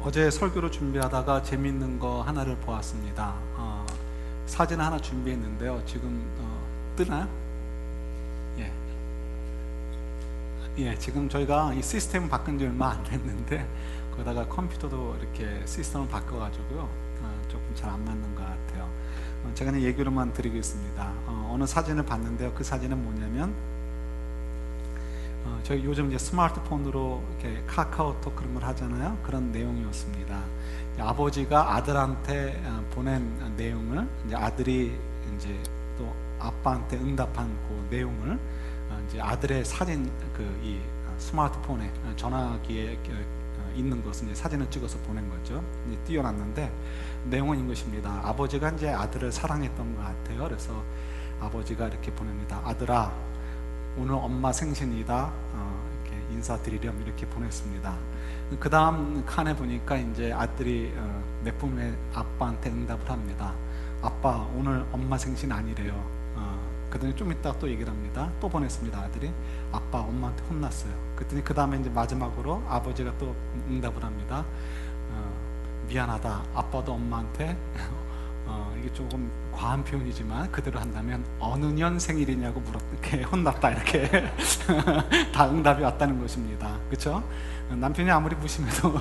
어제 설교를 준비하다가 재미있는 거 하나를 보았습니다. 사진 하나 준비했는데요. 지금 뜨나요? 예. 예, 지금 저희가 이 시스템 바꾼 지 얼마 안 됐는데 거기다가 컴퓨터도 이렇게 시스템을 바꿔가지고요. 조금 잘 안 맞는 것 같아요. 제가 그냥 얘기로만 드리겠습니다. 어느 사진을 봤는데요. 그 사진은 뭐냐면 저희 요즘 이제 스마트폰으로 이렇게 카카오톡 그런 걸 하잖아요. 그런 내용이었습니다. 아버지가 아들한테 보낸 내용을 이제 아들이 이제 또 아빠한테 응답한 그 내용을 이제 아들의 사진 이 스마트폰에 전화기에 있는 것을 이제 사진을 찍어서 보낸 거죠. 이제 띄워놨는데 내용은 이것입니다. 아버지가 이제 아들을 사랑했던 것 같아요. 그래서 아버지가 이렇게 보냅니다. 아들아, 오늘 엄마 생신이다. 이렇게 인사드리렴 이렇게 보냈습니다. 그 다음 칸에 보니까 이제 아들이 몇 분 후에 아빠한테 응답을 합니다. 아빠, 오늘 엄마 생신 아니래요. 그랬더니 좀 이따 또 얘기를 합니다. 또 보냈습니다. 아들이 아빠, 엄마한테 혼났어요. 그랬더니 그 다음에 이제 마지막으로 아버지가 또 응답을 합니다. 미안하다. 아빠도 엄마한테 이게 조금 과한 표현이지만 그대로 한다면 어느 년 생일이냐고 이렇게 혼났다 이렇게 다 응답이 왔다는 것입니다. 그렇죠? 남편이 아무리 무심해도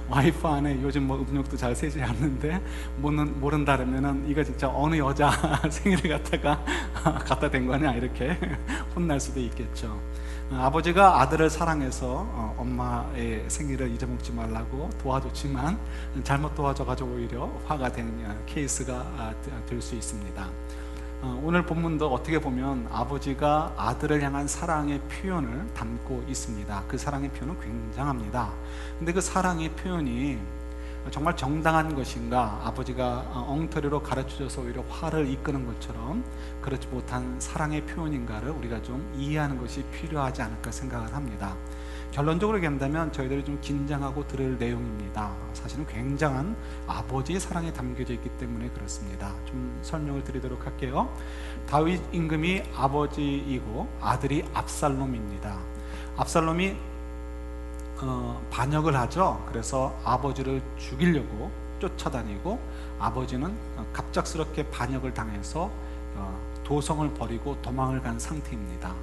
와이프 안에 요즘 뭐 음력도 잘 세지 않는데 모른다 그러면은 이거 진짜 어느 여자 생일을 갖다 댄 거냐 이렇게 혼날 수도 있겠죠. 아버지가 아들을 사랑해서 엄마의 생일을 잊어먹지 말라고 도와줬지만 잘못 도와줘가지고 오히려 화가 된 케이스가 될 수 있습니다. 오늘 본문도 어떻게 보면 아버지가 아들을 향한 사랑의 표현을 담고 있습니다. 그 사랑의 표현은 굉장합니다. 근데 그 사랑의 표현이 정말 정당한 것인가, 아버지가 엉터리로 가르쳐줘서 오히려 화를 이끄는 것처럼 그렇지 못한 사랑의 표현인가를 우리가 좀 이해하는 것이 필요하지 않을까 생각을 합니다. 결론적으로 얘기한다면 저희들이 좀 긴장하고 들을 내용입니다. 사실은 굉장한 아버지의 사랑이 담겨져 있기 때문에 그렇습니다. 좀 설명을 드리도록 할게요. 다윗 임금이 아버지이고 아들이 압살롬입니다. 압살롬이 반역을 하죠. 그래서 아버지를 죽이려고 쫓아다니고 아버지는 갑작스럽게 반역을 당해서 도성을 버리고 도망을 간 상태입니다.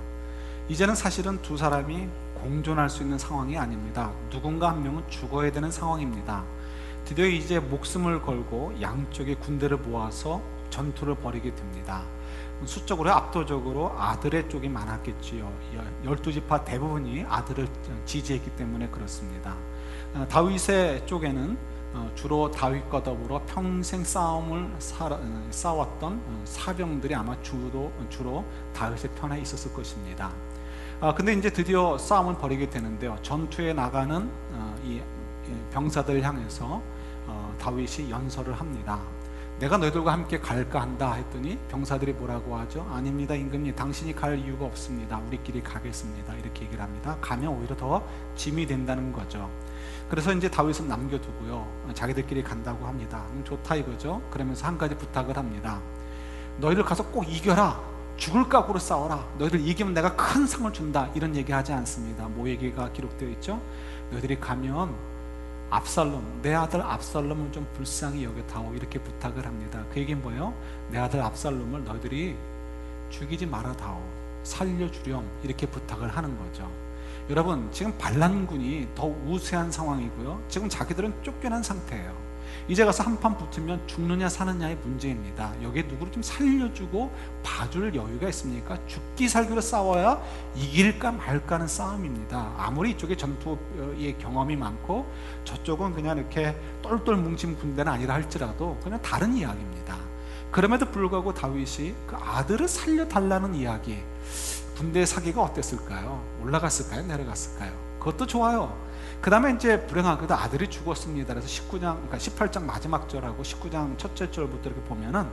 이제는 사실은 두 사람이 공존할 수 있는 상황이 아닙니다. 누군가 한 명은 죽어야 되는 상황입니다. 드디어 이제 목숨을 걸고 양쪽의 군대를 모아서 전투를 벌이게 됩니다. 수적으로 압도적으로 아들의 쪽이 많았겠지요. 12지파 대부분이 아들을 지지했기 때문에 그렇습니다. 다윗의 쪽에는 주로 다윗과 더불어 평생 싸웠던 사병들이 아마 주로 다윗의 편에 있었을 것입니다. 근데 이제 드디어 싸움을 벌이게 되는데요. 전투에 나가는 이 병사들을 향해서 다윗이 연설을 합니다. 내가 너희들과 함께 갈까 한다 했더니 병사들이 뭐라고 하죠? 아닙니다, 임금님, 당신이 갈 이유가 없습니다. 우리끼리 가겠습니다. 이렇게 얘기를 합니다. 가면 오히려 더 짐이 된다는 거죠. 그래서 이제 다윗은 남겨두고요, 자기들끼리 간다고 합니다. 좋다 이거죠. 그러면서 한 가지 부탁을 합니다. 너희들 가서 꼭 이겨라. 죽을 각오로 싸워라. 너희들 이기면 내가 큰 상을 준다. 이런 얘기하지 않습니다. 뭐 얘기가 기록되어 있죠? 너희들이 가면 압살롬, 내 아들 압살롬을 좀 불쌍히 여겨다오. 이렇게 부탁을 합니다. 그 얘기는 뭐예요? 내 아들 압살롬을 너희들이 죽이지 말아다오. 살려주렴. 이렇게 부탁을 하는 거죠. 여러분, 지금 반란군이 더 우세한 상황이고요, 지금 자기들은 쫓겨난 상태예요. 이제 가서 한판 붙으면 죽느냐 사느냐의 문제입니다. 여기에 누구를 좀 살려주고 봐줄 여유가 있습니까? 죽기 살기로 싸워야 이길까 말까는 싸움입니다. 아무리 이쪽에 전투의 경험이 많고 저쪽은 그냥 이렇게 똘똘 뭉친 군대는 아니라 할지라도 그냥 다른 이야기입니다. 그럼에도 불구하고 다윗이 그 아들을 살려달라는 이야기, 군대 사기가 어땠을까요? 올라갔을까요? 내려갔을까요? 그것도 좋아요. 그 다음에 이제 불행하게도 아들이 죽었습니다. 그래서 18장 마지막 절하고 19장 첫째 절부터 이렇게 보면은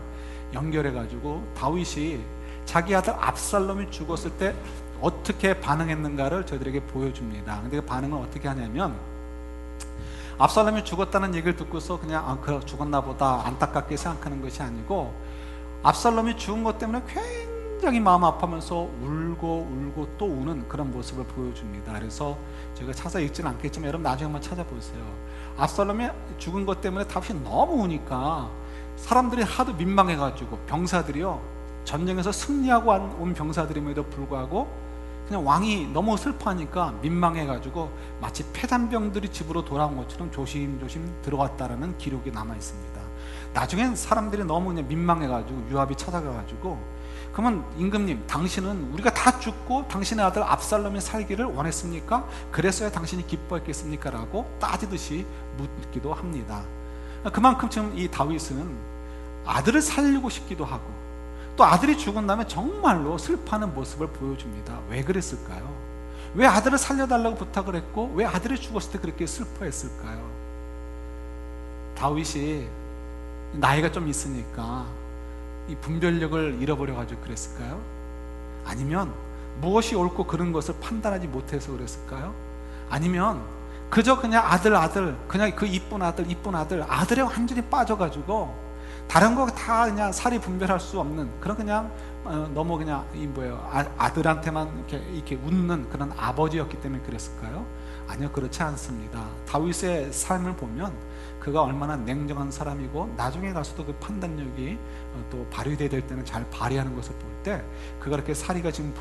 연결해가지고 다윗이 자기 아들 압살롬이 죽었을 때 어떻게 반응했는가를 저희들에게 보여줍니다. 근데 그 반응을 어떻게 하냐면, 압살롬이 죽었다는 얘기를 듣고서 그냥 죽었나 보다 안타깝게 생각하는 것이 아니고, 압살롬이 죽은 것 때문에 굉장히 마음 아파하면서 울고 또 우는 그런 모습을 보여줍니다. 그래서 제가 찾아 읽지는 않겠지만 여러분 나중에 한번 찾아보세요. 압살롬이 죽은 것 때문에 다윗이 너무 우니까 사람들이 하도 민망해가지고, 병사들이요, 전쟁에서 승리하고 온 병사들임에도 불구하고 그냥 왕이 너무 슬퍼하니까 민망해가지고 마치 패잔병들이 집으로 돌아온 것처럼 조심조심 들어왔다라는 기록이 남아 있습니다. 나중엔 사람들이 너무 그냥 민망해가지고 요압이 찾아가가지고, 그러면 임금님, 당신은 우리가 다 죽고 당신의 아들 압살롬이 살기를 원했습니까? 그랬어야 당신이 기뻐했겠습니까? 라고 따지듯이 묻기도 합니다. 그만큼 지금 이 다윗은 아들을 살리고 싶기도 하고, 또 아들이 죽은 다음에 정말로 슬퍼하는 모습을 보여줍니다. 왜 그랬을까요? 왜 아들을 살려달라고 부탁을 했고, 왜 아들이 죽었을 때 그렇게 슬퍼했을까요? 다윗이 나이가 좀 있으니까 이 분별력을 잃어버려가지고 그랬을까요? 아니면 무엇이 옳고 그른 것을 판단하지 못해서 그랬을까요? 아니면 그저 그냥 아들, 그냥 그 이쁜 아들에 완전히 빠져가지고 다른 거 다 그냥 사리 분별할 수 없는 그런, 그냥 너무 그냥 아들한테만 이렇게 웃는 그런 아버지였기 때문에 그랬을까요? 아니요, 그렇지 않습니다. 다윗의 삶을 보면 그가 얼마나 냉정한 사람이고, 나중에 가서도 그 판단력이 또 발휘돼야 될 때는 잘 발휘하는 것을 볼 때, 그가 이렇게 사리가 지금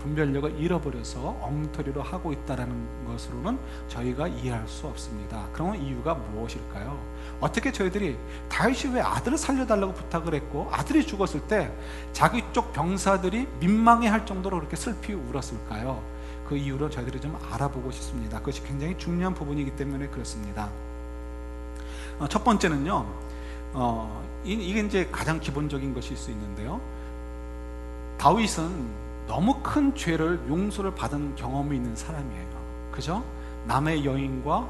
분별력을 잃어버려서 엉터리로 하고 있다는 것으로는 저희가 이해할 수 없습니다. 그러면 이유가 무엇일까요? 어떻게 저희들이 다윗이 왜 아들을 살려달라고 부탁을 했고, 아들이 죽었을 때 자기 쪽 병사들이 민망해할 정도로 그렇게 슬피 울었을까요? 그 이유를 저희들이 좀 알아보고 싶습니다. 그것이 굉장히 중요한 부분이기 때문에 그렇습니다. 첫 번째는요, 이게 이제 가장 기본적인 것일 수 있는데요, 다윗은 너무 큰 죄를 용서를 받은 경험이 있는 사람이에요. 그죠? 남의 여인과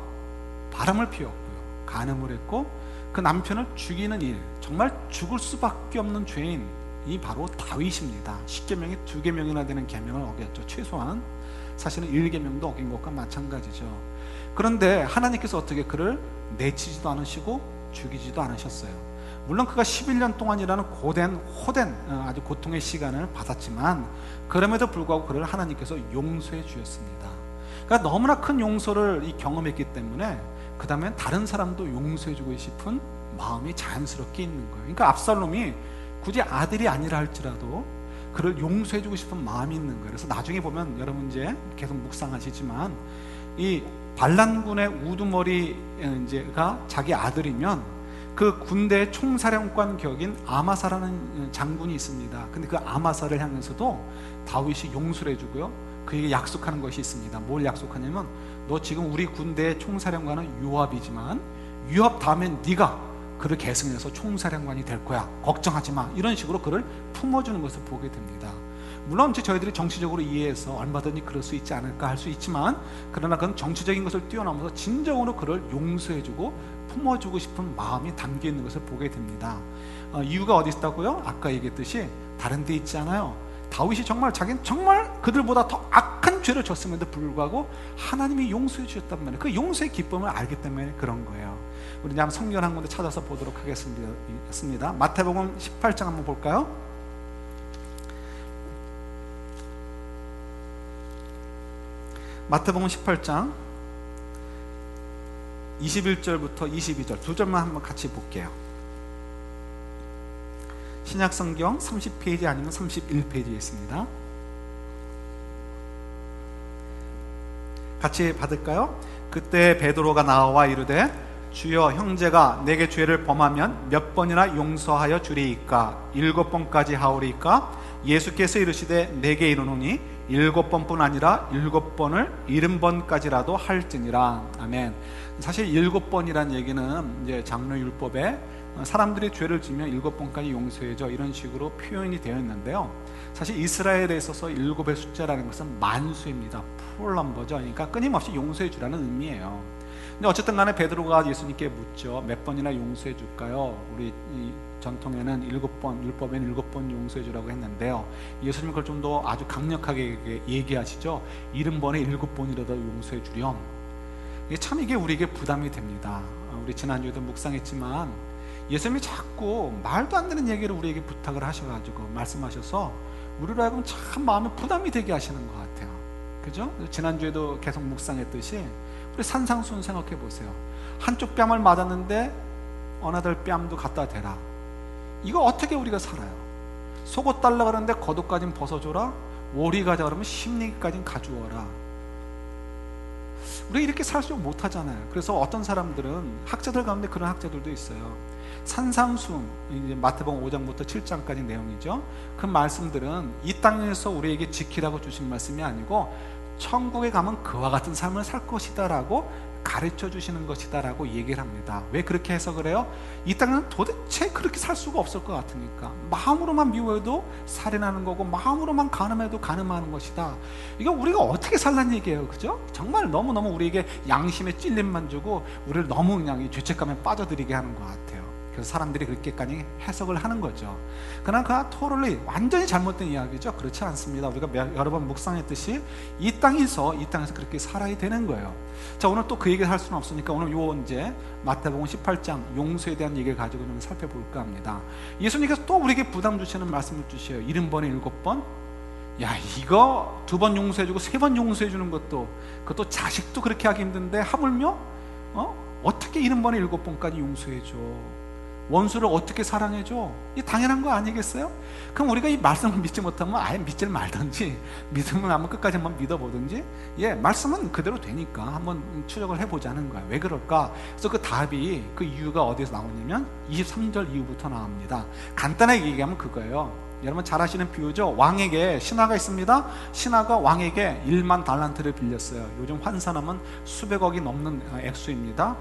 바람을 피웠고요, 간음을 했고, 그 남편을 죽이는 일, 정말 죽을 수밖에 없는 죄인이 바로 다윗입니다. 10계명에 2계명이나 되는 계명을 어겼죠. 최소한 사실은 1계명도 어긴 것과 마찬가지죠. 그런데 하나님께서 어떻게 그를 내치지도 않으시고 죽이지도 않으셨어요. 물론 그가 11년 동안이라는 호된 아주 고통의 시간을 받았지만, 그럼에도 불구하고 그를 하나님께서 용서해 주셨습니다. 그러니까 너무나 큰 용서를 경험했기 때문에 그 다음엔 다른 사람도 용서해 주고 싶은 마음이 자연스럽게 있는 거예요. 그러니까 압살롬이 굳이 아들이 아니라 할지라도 그를 용서해 주고 싶은 마음이 있는 거예요. 그래서 나중에 보면 여러분 이제 계속 묵상하시지만, 이 반란군의 우두머리가 자기 아들이면 그 군대의 총사령관 격인 아마사라는 장군이 있습니다. 근데 그 아마사를 향해서도 다윗이 용서를 해주고요, 그에게 약속하는 것이 있습니다. 뭘 약속하냐면, 너 지금 우리 군대의 총사령관은 요압이지만 요압 다음엔 네가 그를 계승해서 총사령관이 될 거야, 걱정하지 마, 이런 식으로 그를 품어주는 것을 보게 됩니다. 물론 저희들이 정치적으로 이해해서 얼마든지 그럴 수 있지 않을까 할 수 있지만, 그러나 그건 정치적인 것을 뛰어넘어서 진정으로 그를 용서해주고 품어주고 싶은 마음이 담겨 있는 것을 보게 됩니다. 이유가 어디 있다고요? 아까 얘기했듯이 다른 데 있지 않아요. 다윗이 자기는 정말 그들보다 더 악한 죄를 졌음에도 불구하고 하나님이 용서해 주셨단 말이에요. 그 용서의 기쁨을 알기 때문에 그런 거예요. 우리 이제 한번 성경 한 군데 찾아서 보도록 하겠습니다. 마태복음 18장 한번 볼까요? 마태복음 18장 21절부터 22절 두 절만 한번 같이 볼게요. 신약성경 30페이지 아니면 31페이지에 있습니다. 같이 받을까요? 그때 베드로가 나와 이르되, 주여, 형제가 내게 죄를 범하면 몇 번이나 용서하여 주리이까? 7번까지 하오리이까? 예수께서 이르시되, 내게 이르노니 7번뿐 아니라 7번을 70번까지라도 할지니라. 아멘. 사실 7번이란 얘기는 이제 장로율법에 사람들이 죄를 지면 7번까지 용서해줘, 이런 식으로 표현이 되어 있는데요, 사실 이스라엘에 있어서 7의 숫자라는 것은 만수입니다. 풀 넘버죠. 그러니까 끊임없이 용서해 주라는 의미예요. 근데 어쨌든 간에 베드로가 예수님께 묻죠. 몇 번이나 용서해 줄까요? 우리 이 전통에는 7번, 율법에는 7번 용서해 주라고 했는데요, 예수님은 그걸 좀 더 아주 강력하게 얘기하시죠. 70번에 7번이라도 용서해 주렴. 이게 우리에게 부담이 됩니다. 우리 지난주에도 묵상했지만, 예수님이 자꾸 말도 안 되는 얘기를 우리에게 부탁을 하셔가지고 말씀하셔서 우리로 하여금 참 마음에 부담이 되게 하시는 것 같아요. 그죠? 지난주에도 계속 묵상했듯이 우리 산상수훈 생각해 보세요. 한쪽 뺨을 맞았는데 어느 날 뺨도 갖다 대라. 이거 어떻게 우리가 살아요? 속옷 달라 그러는데 겉옷까진 벗어줘라. 오리 가자 그러면 심리까진 가져와라. 우리가 이렇게 살수록 못하잖아요. 그래서 어떤 사람들은, 학자들 가운데 그런 학자들도 있어요. 산상수훈, 이제 마태복음 5장부터 7장까지 내용이죠. 그 말씀들은 이 땅에서 우리에게 지키라고 주신 말씀이 아니고 천국에 가면 그와 같은 삶을 살 것이다 라고 가르쳐 주시는 것이다 라고 얘기를 합니다. 왜 그렇게 해석을 해요? 이 땅은 도대체 그렇게 살 수가 없을 것 같으니까. 마음으로만 미워해도 살인하는 거고, 마음으로만 간음해도 간음하는 것이다. 이거 우리가 어떻게 살란 얘기예요, 그죠? 정말 너무너무 우리에게 양심에 찔림만 주고 우리를 너무 그냥 이 죄책감에 빠져들이게 하는 것 같아요. 그래서 사람들이 그렇게까지 해석을 하는 거죠. 그러나 그 토럴리 완전히 잘못된 이야기죠. 그렇지 않습니다. 우리가 여러 번 묵상했듯이 이 땅에서 그렇게 살아야 되는 거예요. 자, 오늘 또 그 얘기를 할 수는 없으니까 오늘 요 이제 마태복음 18장 용서에 대한 얘기를 가지고 좀 살펴볼까 합니다. 예수님께서 또 우리에게 부담 주시는 말씀을 주셔요. 70번에 7번. 야, 이거 2번 용서해주고 3번 용서해주는 그것도 자식도 그렇게 하기 힘든데 하물며 어떻게 70번에 7번까지 용서해줘? 원수를 어떻게 사랑해줘? 이 당연한 거 아니겠어요? 그럼 우리가 이 말씀을 믿지 못하면 아예 믿질 말든지, 믿으면 한번 끝까지 한번 믿어보든지, 말씀은 그대로 되니까 한번 추적을 해보자는 거예요. 왜 그럴까? 그래서 그 답이, 그 이유가 어디서 나오냐면 23절 이후부터 나옵니다. 간단하게 얘기하면 그거예요. 여러분 잘 아시는 비유죠. 왕에게 신하가 있습니다. 신하가 왕에게 1만 달란트를 빌렸어요. 요즘 환산하면 수백억이 넘는 액수입니다.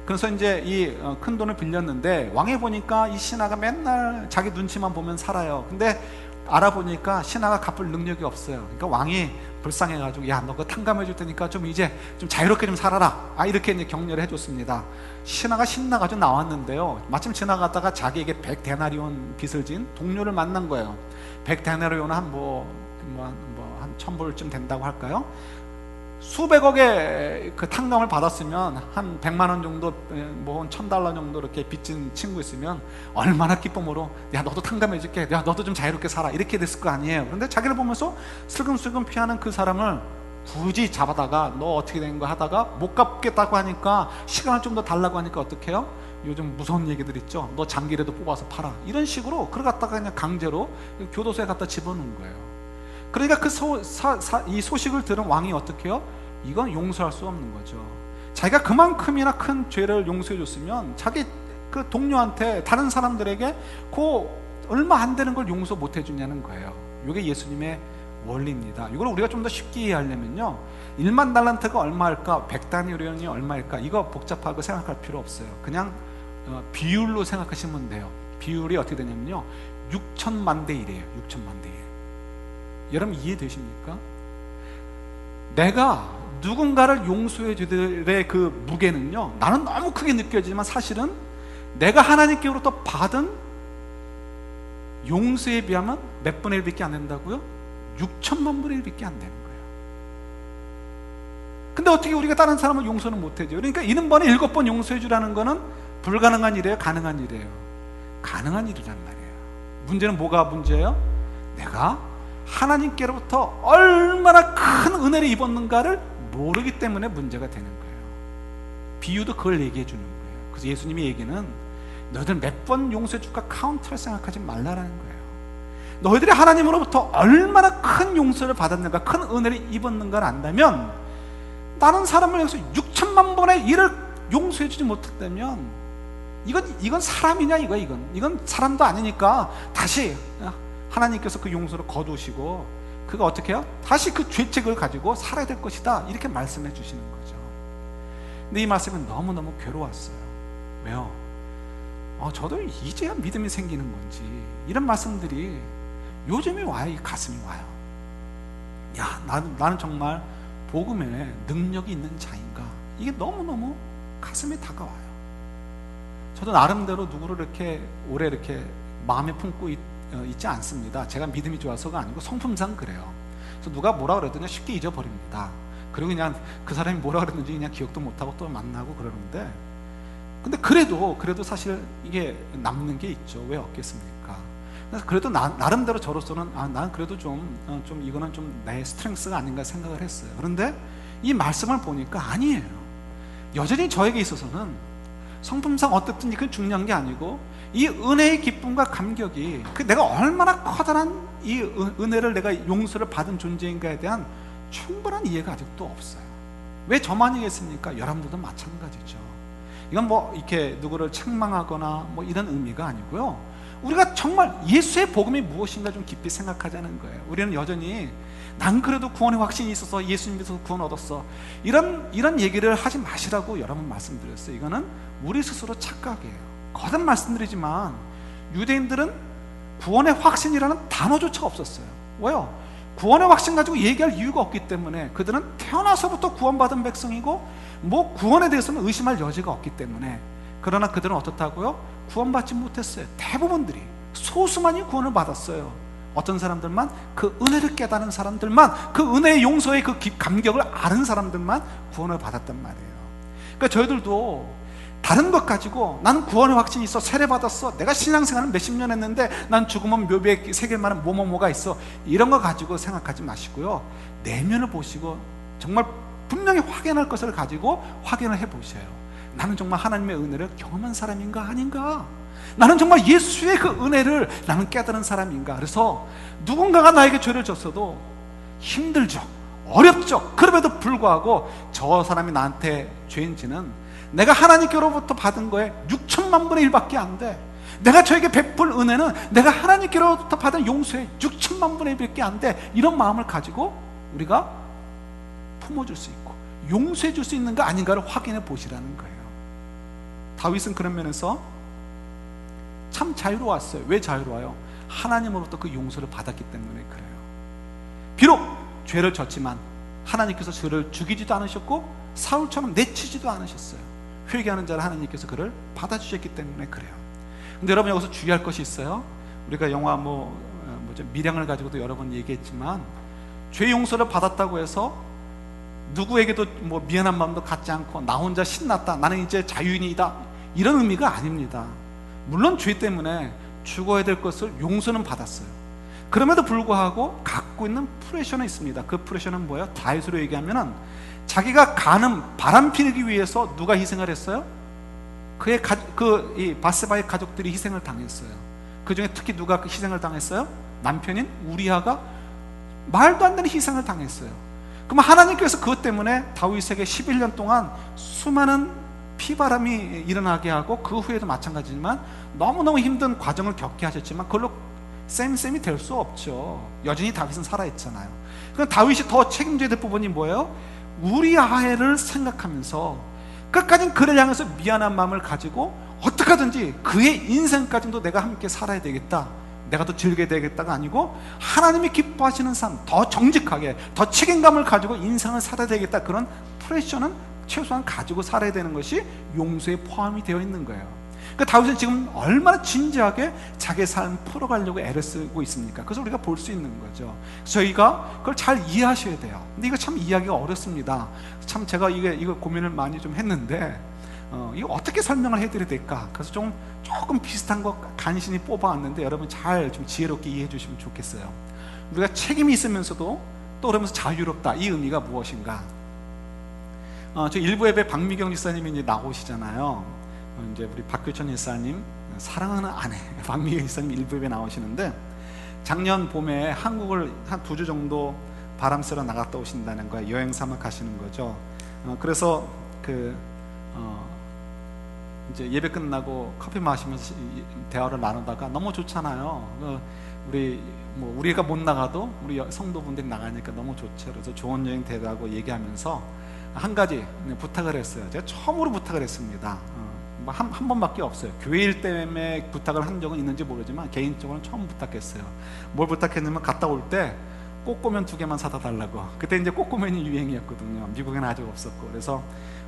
그래서 이제 이 큰 돈을 빌렸는데, 왕이 보니까 이 신하가 맨날 자기 눈치만 보면 살아요. 근데 알아보니까 신하가 갚을 능력이 없어요. 그러니까 왕이 불쌍해가지고, 야, 너 그거 탕감해 줄 테니까 좀 이제 좀 자유롭게 좀 살아라. 이렇게 이제 격려를 해줬습니다. 신하가 신나가지고 나왔는데요. 마침 지나가다가 자기에게 100데나리온 빚을 진 동료를 만난 거예요. 100데나리온은 한 1000불쯤 된다고 할까요? 수백억의 그 탕감을 받았으면 한 100만 원 정도, 뭐 1000달러 정도 이렇게 빚진 친구 있으면 얼마나 기쁨으로, 야, 너도 탕감해 줄게, 야, 너도 좀 자유롭게 살아, 이렇게 됐을 거 아니에요. 그런데 자기를 보면서 슬금슬금 피하는 그 사람을 굳이 잡아다가 너 어떻게 된 거 하다가 못 갚겠다고 하니까, 시간을 좀 더 달라고 하니까 어떻게 해요? 요즘 무서운 얘기들 있죠. 너 장기라도 뽑아서 팔아, 이런 식으로 그걸 갖다가 그냥 강제로 교도소에 갖다 집어넣은 거예요. 그러니까 이 소식을 들은 왕이 어떻게 해요? 이건 용서할 수 없는 거죠. 자기가 그만큼이나 큰 죄를 용서해 줬으면 자기 그 동료한테, 다른 사람들에게 그 얼마 안 되는 걸 용서 못 해주냐는 거예요. 이게 예수님의 원리입니다. 이걸 우리가 좀 더 쉽게 이해하려면요, 1만 달란트가 얼마일까, 100데나리온이 얼마일까, 이거 복잡하고 생각할 필요 없어요. 그냥 비율로 생각하시면 돼요. 비율이 어떻게 되냐면요, 6천만 대 1이에요. 6천만 대 1. 여러분 이해되십니까? 내가 누군가를 용서해 주들의 그 무게는요, 나는 너무 크게 느껴지지만 사실은 내가 하나님께로부터 받은 용서에 비하면 몇 분의 1밖에 안 된다고요? 6천만 분의 1밖에 안 되는 거예요. 근데 어떻게 우리가 다른 사람을 용서는 못 해줘요? 그러니까 70번에 7번 용서해 주라는 거는 불가능한 일이에요? 가능한 일이에요? 가능한 일이란 말이에요. 문제는 뭐가 문제예요? 내가 하나님께로부터 얼마나 큰 은혜를 입었는가를 모르기 때문에 문제가 되는 거예요. 비유도 그걸 얘기해 주는 거예요. 그래서 예수님의 얘기는 너희들 몇 번 용서해 줄까 카운트를 생각하지 말라라는 거예요. 너희들이 하나님으로부터 얼마나 큰 용서를 받았는가, 큰 은혜를 입었는가를 안다면, 다른 사람을 여기서 6천만 번의 일을 용서해 주지 못했다면 이건 사람이냐, 이건 사람도 아니니까 다시 하나님께서 그 용서를 거두시고 그가 어떻게 해요? 다시 그 죄책을 가지고 살아야 될 것이다, 이렇게 말씀해 주시는 거죠. 근데 이 말씀은 너무너무 괴로웠어요. 왜요? 저도 이제야 믿음이 생기는 건지 이런 말씀들이 요즘에 와요. 이 가슴이 와요. 야, 나는 정말 복음에 능력이 있는 자인가, 이게 너무너무 가슴에 다가와요. 저도 나름대로 누구를 이렇게 오래 이렇게 마음에 품고 있지 않습니다. 제가 믿음이 좋아서가 아니고 성품상 그래요. 그래서 누가 뭐라 그러더니 쉽게 잊어버립니다. 그리고 그냥 그 사람이 뭐라 그랬는지 그냥 기억도 못하고 또 만나고 그러는데, 근데 그래도 사실 이게 남는 게 있죠. 왜 없겠습니까? 그래도 나름대로 저로서는 난 그래도 좀 이거는 좀 내 스트렝스가 아닌가 생각을 했어요. 그런데 이 말씀을 보니까 아니에요. 여전히 저에게 있어서는 성품상 어떻든 그건 중요한 게 아니고, 이 은혜의 기쁨과 감격이 내가 얼마나 커다란 이 은혜를, 내가 용서를 받은 존재인가에 대한 충분한 이해가 아직도 없어요. 왜 저만이겠습니까? 여러분들도 마찬가지죠. 이건 뭐 이렇게 누구를 책망하거나 뭐 이런 의미가 아니고요, 우리가 정말 예수의 복음이 무엇인가 좀 깊이 생각하자는 거예요. 우리는 여전히 난 그래도 구원의 확신이 있어서 예수님 믿어서 구원 얻었어, 이런 얘기를 하지 마시라고 여러 번 말씀드렸어요. 이거는 우리 스스로 착각이에요. 거듭 말씀드리지만 유대인들은 구원의 확신이라는 단어조차 없었어요. 왜요? 구원의 확신 가지고 얘기할 이유가 없기 때문에. 그들은 태어나서부터 구원받은 백성이고 뭐 구원에 대해서는 의심할 여지가 없기 때문에. 그러나 그들은 어떻다고요? 구원받지 못했어요. 대부분들이, 소수만이 구원을 받았어요. 어떤 사람들만, 그 은혜를 깨달은 사람들만, 그 은혜의 용서의 그 감격을 아는 사람들만 구원을 받았단 말이에요. 그러니까 저희들도 다른 것 가지고 나는 구원의 확신이 있어, 세례받았어, 내가 신앙생활을 몇십 년 했는데 난 죽으면 묘비에 새길 만한 뭐가 있어, 이런 거 가지고 생각하지 마시고요, 내면을 보시고 정말 분명히 확인할 것을 가지고 확인을 해보셔요. 나는 정말 하나님의 은혜를 경험한 사람인가 아닌가? 나는 정말 예수의 그 은혜를 나는 깨달은 사람인가? 그래서 누군가가 나에게 죄를 졌어도 힘들죠, 어렵죠. 그럼에도 불구하고 저 사람이 나한테 죄인지는 내가 하나님께로부터 받은 거에 6천만 분의 1밖에 안 돼. 내가 저에게 베풀 은혜는 내가 하나님께로부터 받은 용서의 6천만 분의 1밖에 안 돼. 이런 마음을 가지고 우리가 품어줄 수 있고 용서해 줄 수 있는가 아닌가를 확인해 보시라는 거예요. 다윗은 그런 면에서 참 자유로웠어요. 왜 자유로워요? 하나님으로부터 그 용서를 받았기 때문에 그래요. 비록 죄를 졌지만 하나님께서 그를 죽이지도 않으셨고 사울처럼 내치지도 않으셨어요. 회개하는 자를 하나님께서 그를 받아주셨기 때문에 그래요. 근데 여러분, 여기서 주의할 것이 있어요. 우리가 영화 미량을 가지고도 여러 번 얘기했지만, 죄 용서를 받았다고 해서 누구에게도 뭐 미안한 마음도 갖지 않고 나 혼자 신났다, 나는 이제 자유인이다, 이런 의미가 아닙니다. 물론 죄 때문에 죽어야 될 것을 용서는 받았어요. 그럼에도 불구하고 갖고 있는 프레셔는 있습니다. 그 프레셔는 뭐예요? 다윗으로 얘기하면은 자기가 가는 바람 피우기 위해서 누가 희생을 했어요? 이 바세바의 가족들이 희생을 당했어요. 그 중에 특히 누가 희생을 당했어요? 남편인 우리아가 말도 안 되는 희생을 당했어요. 그럼 하나님께서 그것 때문에 다윗에게 11년 동안 수많은 피바람이 일어나게 하고, 그 후에도 마찬가지지만 너무너무 힘든 과정을 겪게 하셨지만 그걸로 쌤이 될 수 없죠. 여전히 다윗은 살아있잖아요. 그럼 다윗이 더 책임져야 될 부분이 뭐예요? 우리아를 생각하면서 끝까지 그를 향해서 미안한 마음을 가지고 어떻게 하든지 그의 인생까지도 내가 함께 살아야 되겠다, 내가 더 즐겨야 되겠다가 아니고 하나님이 기뻐하시는 삶, 더 정직하게, 더 책임감을 가지고 인생을 살아야 되겠다, 그런 프레셔는 최소한 가지고 살아야 되는 것이 용서에 포함이 되어 있는 거예요. 그러니까 다윗은 지금 얼마나 진지하게 자기의 삶을 풀어가려고 애를 쓰고 있습니까? 그래서 우리가 볼 수 있는 거죠. 저희가 그걸 잘 이해하셔야 돼요. 근데 이거 참 이해하기가 어렵습니다. 참 제가 이거 고민을 많이 좀 했는데 이거 어떻게 설명을 해드려야 될까? 그래서 조금 비슷한 거 간신히 뽑아왔는데 여러분 잘 좀 지혜롭게 이해해 주시면 좋겠어요. 우리가 책임이 있으면서도 또 그러면서 자유롭다, 이 의미가 무엇인가? 저 일부 예배 박미경 지사님이 이제 나오시잖아요. 이제 우리 박규천 지사님, 사랑하는 아내 박미경 지사님 일부 예배 나오시는데, 작년 봄에 한국을 한 2주 정도 바람 쐬러 나갔다 오신다는 거예요. 여행 삼아 가시는 거죠. 그래서 이제 예배 끝나고 커피 마시면서 대화를 나누다가 너무 좋잖아요. 우리가 못 나가도 우리 성도분들이 나가니까 너무 좋죠. 그래서 좋은 여행 되라고 얘기하면서 한 가지 부탁을 했어요. 제가 처음으로 부탁을 했습니다. 한 번밖에 없어요. 교회 일 때문에 부탁을 한 적은 있는지 모르지만 개인적으로는 처음 부탁했어요. 뭘 부탁했냐면 갔다 올 때 꼬꼬면 2개만 사다 달라고. 그때 이제 꼬꼬면이 유행이었거든요. 미국에는 아직 없었고. 그래서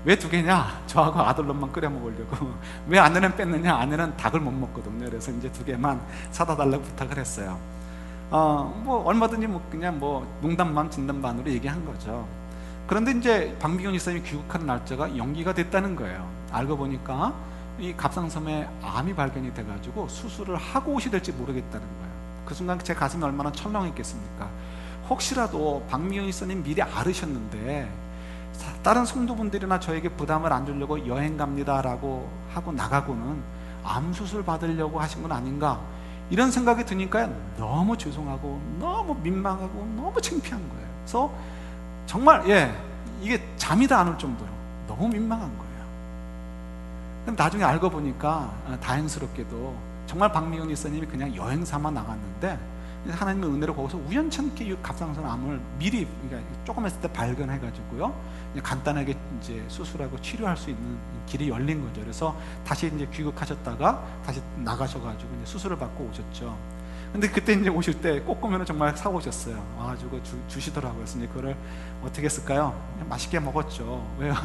왜 2개냐? 저하고 아들놈만 끓여 먹으려고. 왜 아내는 뺐느냐? 아내는 닭을 못 먹거든요. 그래서 이제 2개만 사다 달라고 부탁을 했어요. 얼마든지 그냥 농담 반 진담 반으로 얘기한 거죠. 그런데 이제 박미경 지사님이 귀국하는 날짜가 연기가 됐다는 거예요. 알고 보니까 이 갑상선에 암이 발견이 돼가지고 수술을 하고 오셔야 될지 모르겠다는 거예요. 그 순간 제 가슴이 얼마나 철렁했겠습니까? 혹시라도 박미영 이사님 미리 알으셨는데 다른 성도분들이나 저에게 부담을 안 주려고 여행 갑니다 라고 하고 나가고는 암 수술 받으려고 하신 건 아닌가, 이런 생각이 드니까 너무 죄송하고 너무 민망하고 너무 창피한 거예요. 그래서 정말 이게 잠이 다 안 올 정도로 너무 민망한 거예요. 근데 나중에 알고 보니까 다행스럽게도 정말 박미영 이사님이 그냥 여행 삼아 나갔는데 하나님의 은혜로 거기서 우연찮게 이 갑상선 암을 미리, 그러니까 조금 했을 때 발견해가지고요, 간단하게 이제 수술하고 치료할 수 있는 길이 열린 거죠. 그래서 다시 이제 귀국하셨다가 다시 나가셔가지고 이제 수술을 받고 오셨죠. 근데 그때 이제 오실 때 꼬꼬면을 정말 사고 오셨어요. 와가지고 주시더라고요. 그래서 이제 그거를 어떻게 했을까요? 맛있게 먹었죠. 왜요?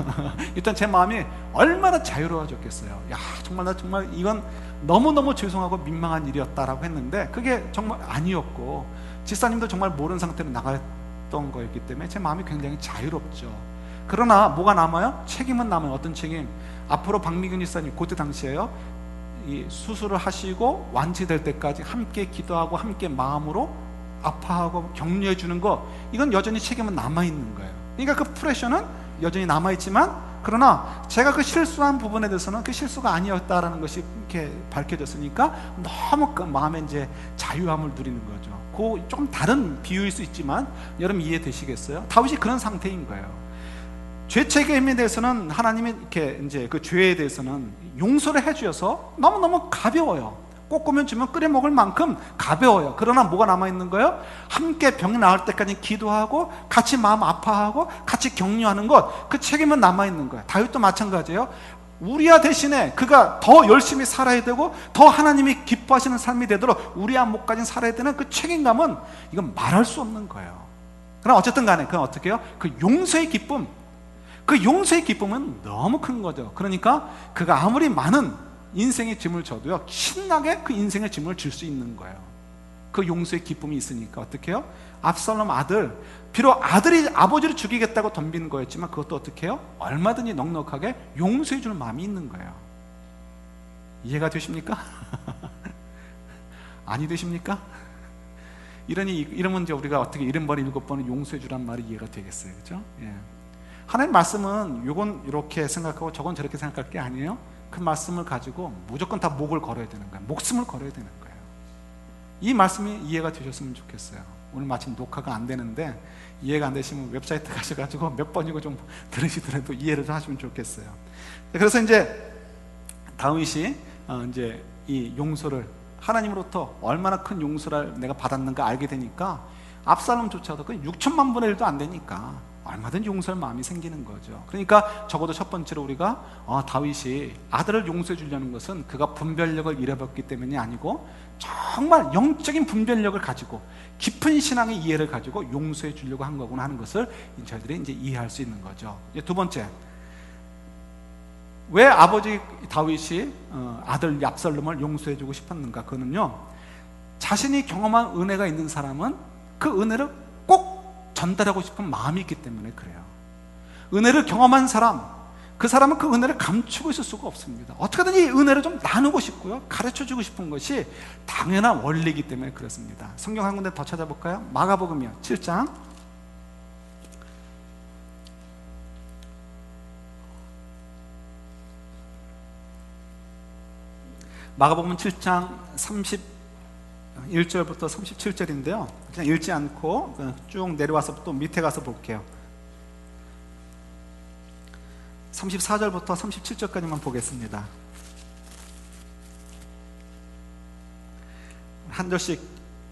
일단 제 마음이 얼마나 자유로워졌겠어요. 야, 정말 나 정말 이건 너무너무 죄송하고 민망한 일이었다라고 했는데 그게 정말 아니었고, 집사님도 정말 모르는 상태로 나갔던 거였기 때문에 제 마음이 굉장히 자유롭죠. 그러나 뭐가 남아요? 책임은 남아요. 어떤 책임? 앞으로 박미균 집사님 그때 당시에요, 이 수술을 하시고 완치될 때까지 함께 기도하고 함께 마음으로 아파하고 격려해 주는 거, 이건 여전히 책임은 남아있는 거예요. 그러니까 그 프레셔는 여전히 남아있지만, 그러나 제가 그 실수한 부분에 대해서는 그 실수가 아니었다라는 것이 이렇게 밝혀졌으니까 너무 그 마음에 이제 자유함을 누리는 거죠. 그 좀 다른 비유일 수 있지만 여러분 이해되시겠어요? 다윗이 그런 상태인 거예요. 죄 책임에 대해서는 하나님이 이렇게 이제 그 죄에 대해서는 용서를 해주셔서 너무너무 가벼워요. 꼬꾸면 주면 끓여 먹을 만큼 가벼워요. 그러나 뭐가 남아있는 거예요? 함께 병 나을 때까지 기도하고 같이 마음 아파하고 같이 격려하는 것, 그 책임은 남아있는 거예요. 다윗도 마찬가지예요. 우리아 대신에 그가 더 열심히 살아야 되고 더 하나님이 기뻐하시는 삶이 되도록 우리아 목까지 살아야 되는 그 책임감은 이건 말할 수 없는 거예요. 그러나 어쨌든 간에 그건 어떻게 해요? 그 용서의 기쁨, 그 용서의 기쁨은 너무 큰 거죠. 그러니까 그가 아무리 많은 인생의 짐을 져도요, 신나게 그 인생의 짐을 질 수 있는 거예요. 그 용서의 기쁨이 있으니까 어떻게 해요? 압살롬 아들, 비록 아들이 아버지를 죽이겠다고 덤비는 거였지만 그것도 어떻게 해요? 얼마든지 넉넉하게 용서해 주는 마음이 있는 거예요. 이해가 되십니까? 아니 되십니까? 이러면 이제 우리가 어떻게 70번 7번은 용서해 주란 말이 이해가 되겠어요. 그렇죠? 하나님 말씀은 요건 이렇게 생각하고 저건 저렇게 생각할 게 아니에요. 그 말씀을 가지고 무조건 다 목을 걸어야 되는 거예요. 목숨을 걸어야 되는 거예요. 이 말씀이 이해가 되셨으면 좋겠어요. 오늘 마침 녹화가 안 되는데 이해가 안 되시면 웹사이트 가셔가지고 몇 번이고 좀 들으시더라도 이해를 좀 하시면 좋겠어요. 그래서 이제 다윗이 이제 이 용서를, 하나님으로부터 얼마나 큰 용서를 내가 받았는가 알게 되니까 압살롬조차도 그 6천만 분의 1도 안 되니까 얼마든지 용서할 마음이 생기는 거죠. 그러니까 적어도 첫 번째로 우리가 다윗이 아들을 용서해 주려는 것은 그가 분별력을 잃어버렸기 때문이 아니고 정말 영적인 분별력을 가지고 깊은 신앙의 이해를 가지고 용서해 주려고 한 거구나 하는 것을 저희들이 이제 이해할 수 있는 거죠. 이제 두 번째, 왜 아버지 다윗이 아들 압살롬을 용서해 주고 싶었는가? 그거는요, 자신이 경험한 은혜가 있는 사람은 그 은혜를 꼭 전달하고 싶은 마음이 있기 때문에 그래요. 은혜를 경험한 사람, 그 사람은 그 은혜를 감추고 있을 수가 없습니다. 어떻게든 이 은혜를 좀 나누고 싶고요, 가르쳐주고 싶은 것이 당연한 원리이기 때문에 그렇습니다. 성경 한 군데 더 찾아볼까요? 마가복음이요, 7장. 마가복음 7장 31절부터 37절인데요 그냥 읽지 않고 쭉 내려와서 또 밑에 가서 볼게요. 34절부터 37절까지만 보겠습니다. 한 절씩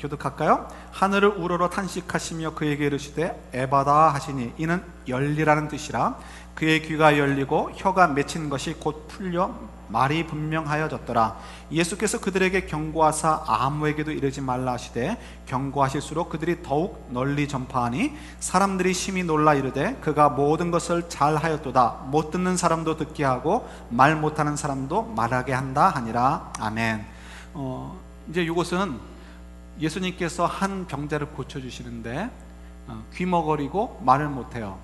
교독할까요? 하늘을 우러러 탄식하시며 그에게 이르시되 에바다 하시니 이는 열리라는 뜻이라. 그의 귀가 열리고 혀가 맺힌 것이 곧 풀려 말이 분명하여졌더라. 예수께서 그들에게 경고하사 아무에게도 이르지 말라 하시되 경고하실수록 그들이 더욱 널리 전파하니 사람들이 심히 놀라 이르되 그가 모든 것을 잘하였도다. 못 듣는 사람도 듣게 하고 말 못하는 사람도 말하게 한다 하니라. 아멘. 이제 이것은 예수님께서 한 병자를 고쳐주시는데 귀머거리고 말을 못해요.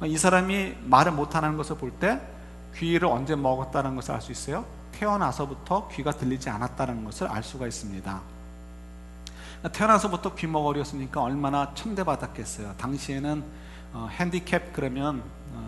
이 사람이 말을 못하는 것을 볼 때 귀를 언제 먹었다는 것을 알 수 있어요. 태어나서부터 귀가 들리지 않았다는 것을 알 수가 있습니다. 태어나서부터 귀머거리였으니까 얼마나 천대받았겠어요. 당시에는 핸디캡 그러면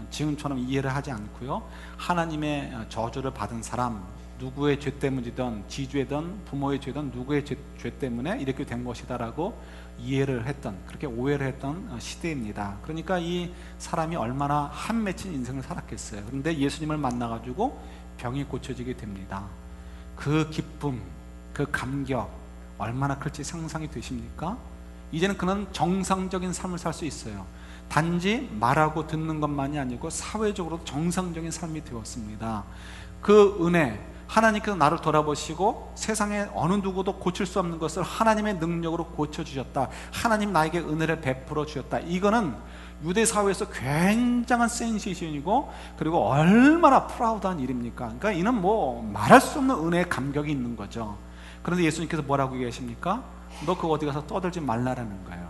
지금처럼 이해를 하지 않고요, 하나님의 저주를 받은 사람, 누구의 죄 때문이든 지주이든 부모의 죄든 누구의 죄 때문에 이렇게 된 것이다라고 이해를 했던, 그렇게 오해를 했던 시대입니다. 그러니까 이 사람이 얼마나 한 맺힌 인생을 살았겠어요. 그런데 예수님을 만나가지고 병이 고쳐지게 됩니다. 그 기쁨, 그 감격 얼마나 클지 상상이 되십니까? 이제는 그는 정상적인 삶을 살 수 있어요. 단지 말하고 듣는 것만이 아니고 사회적으로 정상적인 삶이 되었습니다. 그 은혜, 하나님께서 나를 돌아보시고 세상에 어느 누구도 고칠 수 없는 것을 하나님의 능력으로 고쳐주셨다, 하나님 나에게 은혜를 베풀어 주셨다, 이거는 유대 사회에서 굉장한 센세이션이고, 그리고 얼마나 프라우드한 일입니까? 그러니까 이는 뭐 말할 수 없는 은혜의 감격이 있는 거죠. 그런데 예수님께서 뭐라고 얘기하십니까? 너 그거 어디 가서 떠들지 말라라는 거예요.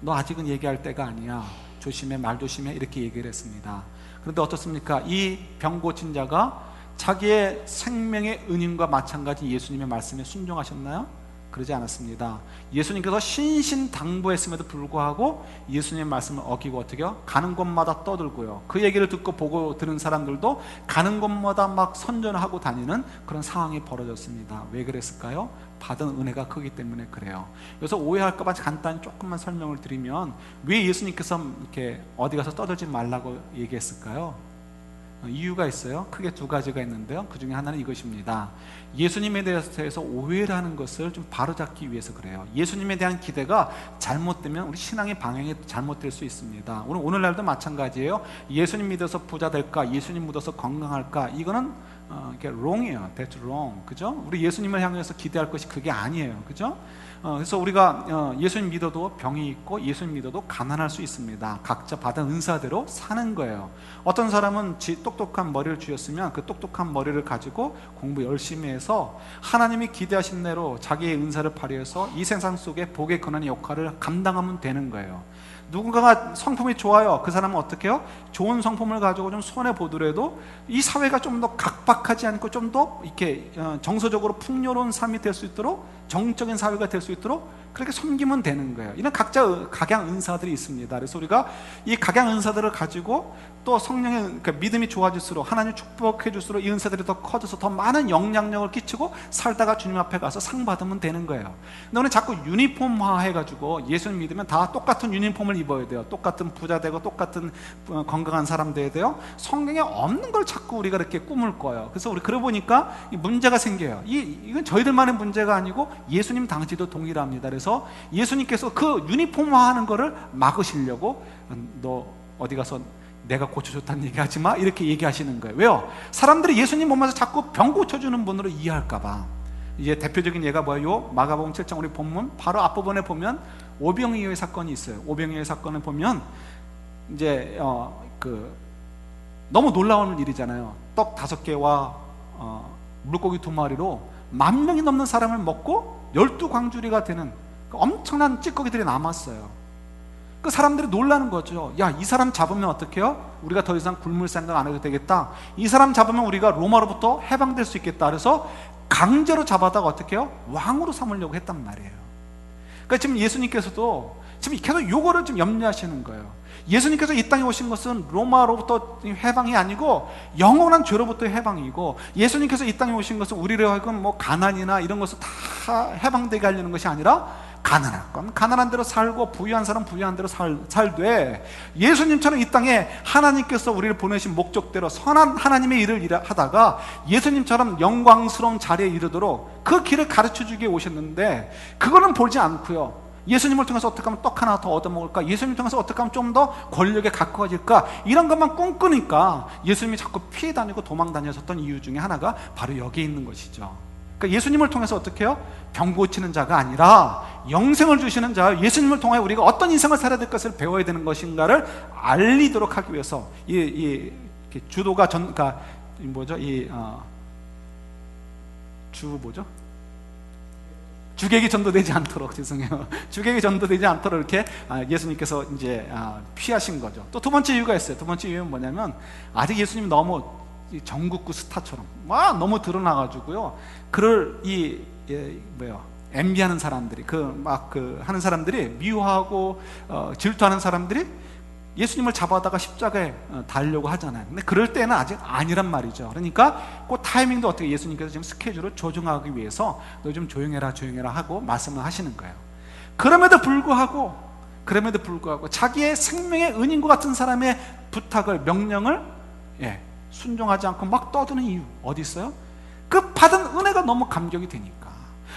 너 아직은 얘기할 때가 아니야, 조심해, 말 조심해, 이렇게 얘기를 했습니다. 그런데 어떻습니까? 이 병 고친 자가 자기의 생명의 은인과 마찬가지 예수님의 말씀에 순종하셨나요? 그러지 않았습니다. 예수님께서 신신당부했음에도 불구하고 예수님의 말씀을 어기고 어떻게요? 가는 곳마다 떠들고요, 그 얘기를 듣고 보고 들은 사람들도 가는 곳마다 막 선전을 하고 다니는 그런 상황이 벌어졌습니다. 왜 그랬을까요? 받은 은혜가 크기 때문에 그래요. 그래서 오해할까봐 간단히 조금만 설명을 드리면, 왜 예수님께서 이렇게 어디 가서 떠들지 말라고 얘기했을까요? 이유가 있어요. 크게 두 가지가 있는데요, 그 중에 하나는 이것입니다. 예수님에 대해서 오해를 하는 것을 좀 바로잡기 위해서 그래요. 예수님에 대한 기대가 잘못되면 우리 신앙의 방향이 잘못될 수 있습니다. 오늘날도 마찬가지예요. 예수님 믿어서 부자 될까, 예수님 믿어서 건강할까, 이거는 이게 wrong이에요. That's wrong. 그죠? 우리 예수님을 향해서 기대할 것이 그게 아니에요. 그죠? 그래서 우리가 예수님 믿어도 병이 있고 예수님 믿어도 가난할 수 있습니다. 각자 받은 은사대로 사는 거예요. 어떤 사람은 똑똑한 머리를 주셨으면 그 똑똑한 머리를 가지고 공부 열심히 해서 하나님이 기대하신 대로 자기의 은사를 발휘해서 이 세상 속에 복의 근원의 역할을 감당하면 되는 거예요. 누군가가 성품이 좋아요. 그 사람은 어떻게 해요? 좋은 성품을 가지고 좀 손해보더라도 이 사회가 좀 더 각박하지 않고 좀 더 이렇게 정서적으로 풍요로운 삶이 될 수 있도록, 정적인 사회가 될 수 있도록 그렇게 섬기면 되는 거예요. 이런 각자 각양 은사들이 있습니다. 그래서 우리가 이 각양 은사들을 가지고 또 성령의 그러니까 믿음이 좋아질수록, 하나님 축복해 줄수록 이 은사들이 더 커져서 더 많은 영향력을 끼치고 살다가 주님 앞에 가서 상 받으면 되는 거예요. 근데 오늘 자꾸 유니폼화 해가지고 예수님 믿으면 다 똑같은 유니폼을 입어야 돼요. 똑같은 부자 되고 똑같은 건강한 사람 돼야 돼요. 성경에 없는 걸 자꾸 우리가 이렇게 꿈을 꿔요. 그래서 우리 그러고 보니까 이 문제가 생겨요. 이건 저희들만의 문제가 아니고 예수님 당시도 동일합니다. 그래서 예수님께서 그 유니폼화하는 거를 막으시려고, 너 어디 가서 내가 고쳐줬다는 얘기하지 마, 이렇게 얘기하시는 거예요. 왜요? 사람들이 예수님 보면서 자꾸 병 고쳐주는 분으로 이해할까봐. 이제 대표적인 예가 뭐예요? 마가복음 7장 우리 본문 바로 앞부분에 보면 오병이어의 사건이 있어요. 오병이어의 사건을 보면 이제 너무 놀라운 일이잖아요. 떡 5개와 물고기 2마리로 10,000명이 넘는 사람을 먹고 12광주리가 되는 엄청난 찌꺼기들이 남았어요. 그 사람들이 놀라는 거죠. 야, 이 사람 잡으면 어떻게 해요? 우리가 더 이상 굶을 생각 안 해도 되겠다. 이 사람 잡으면 우리가 로마로부터 해방될 수 있겠다. 그래서 강제로 잡아다가 어떻게 해요? 왕으로 삼으려고 했단 말이에요. 그러니까 지금 예수님께서도 지금 계속 요거를 좀 염려하시는 거예요. 예수님께서 이 땅에 오신 것은 로마로부터 해방이 아니고 영원한 죄로부터의 해방이고, 예수님께서 이 땅에 오신 것은 우리를 하여금 뭐 가난이나 이런 것을 다 해방되게 하려는 것이 아니라, 가난할 건 가난한 대로 살고 부유한 사람 부유한 대로 살되, 예수님처럼 이 땅에 하나님께서 우리를 보내신 목적대로 선한 하나님의 일을 하다가 예수님처럼 영광스러운 자리에 이르도록 그 길을 가르쳐주기 위해 오셨는데, 그거는 보지 않고요, 예수님을 통해서 어떻게 하면 떡 하나 더 얻어먹을까, 예수님을 통해서 어떻게 하면 좀 더 권력에 가까워질까, 이런 것만 꿈꾸니까 예수님이 자꾸 피해 다니고 도망 다녔었던 이유 중에 하나가 바로 여기에 있는 것이죠. 그러니까 예수님을 통해서 어떻게 해요? 병 고치는 자가 아니라 영생을 주시는 자, 예수님을 통해 우리가 어떤 인생을 살아야 될 것을 배워야 되는 것인가를 알리도록 하기 위해서 주도가 그러니까 뭐죠? 주객이 전도되지 않도록, 죄송해요. 주객이 전도되지 않도록 이렇게 예수님께서 이제 피하신 거죠. 또 두 번째 이유가 있어요. 두 번째 이유는 뭐냐면, 아직 예수님이 너무 전국구 스타처럼 너무 드러나가지고요, 그를 envy하는 사람들이, 하는 사람들이, 미워하고 질투하는 사람들이 예수님을 잡아다가 십자가에 달려고 하잖아요. 근데 그럴 때는 아직 아니란 말이죠. 그러니까 그 타이밍도 어떻게 예수님께서 지금 스케줄을 조정하기 위해서 너 좀 조용해라 하고 말씀을 하시는 거예요. 그럼에도 불구하고 자기의 생명의 은인과 같은 사람의 부탁을, 명령을 순종하지 않고 막 떠드는 이유 어디 있어요? 그 받은 은혜가 너무 감격이 되니까.